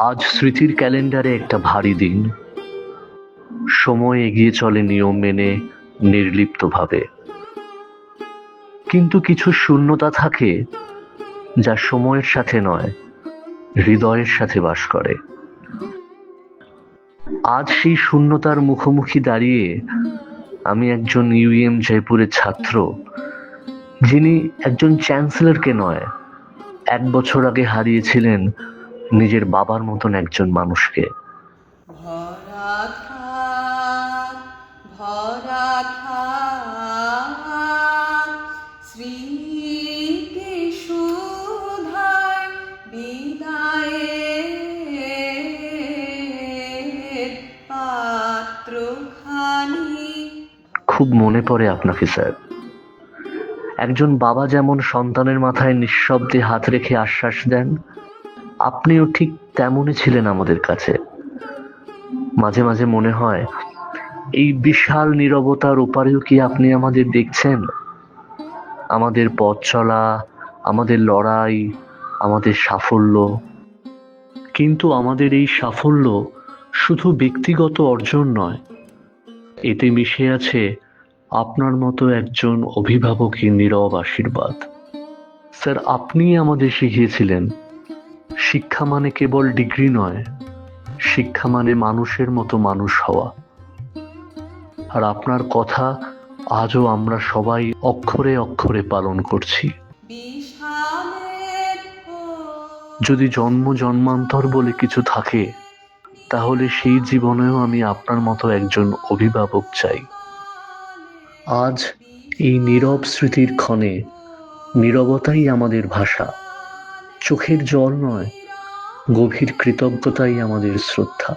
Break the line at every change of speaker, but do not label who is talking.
আজ স্মৃতির ক্যালেন্ডারে একটা ভারী দিন। সময় এগিয়ে চলে নিয়ম মেনে, নির্লিপ্তভাবে। কিন্তু কিছু শূন্যতা থাকে যা সময়ের সাথে নয়, হৃদয়ের সাথে বাস করে। আজ সেই শূন্যতার মুখোমুখি দাঁড়িয়ে আমি একজন ইউএম জয়পুরের ছাত্র, যিনি একজন চ্যান্সেলরকে নয়, 1 বছর আগে হারিয়েছিলেন নিজের বাবার মতন একজন মানুষকে।
ভরা থাক, ভরা থাক, স্মৃতি সুধায় বিদায়ের পাত্রখানি।
খুব মনে পড়ে আপনাকে স্যার। একজন বাবা যেমন সন্তানের মাথায় নিঃশব্দে হাত রেখে আশ্বাস দেন, আপনিও ঠিক তেমনই ছিলেন আমাদের কাছে। মাঝে মাঝে মনে হয়, এই বিশাল নীরবতার ওপারেও কি আপনি আমাদের দেখছেন? আমাদের পথ চলা, আমাদের লড়াই, আমাদের সাফল্য। কিন্তু আমাদের এই সাফল্য শুধু ব্যক্তিগত অর্জন নয়, এতে মিশে আছে আপনার মতো একজন অভিভাবকের নীরব আশীর্বাদ। স্যার, আপনি আমাদের শিখিয়েছিলেন, শিক্ষা মানে কেবল ডিগ্রি নয়, শিক্ষা মানে মানুষের মতো মানুষ হওয়া। আর আপনার কথা আজও আমরা সবাই অক্ষরে অক্ষরে পালন করছি। যদি জন্ম জন্মান্তর বলে কিছু থাকে, তাহলে সেই জীবনেও আমি আপনার মতো একজন অভিভাবক চাই। আজ এই নীরব স্মৃতির ক্ষণে নীরবতাই আমাদের ভাষা, চোখের জল নয়, গভীর কৃতজ্ঞতাই আমাদের শ্রদ্ধা।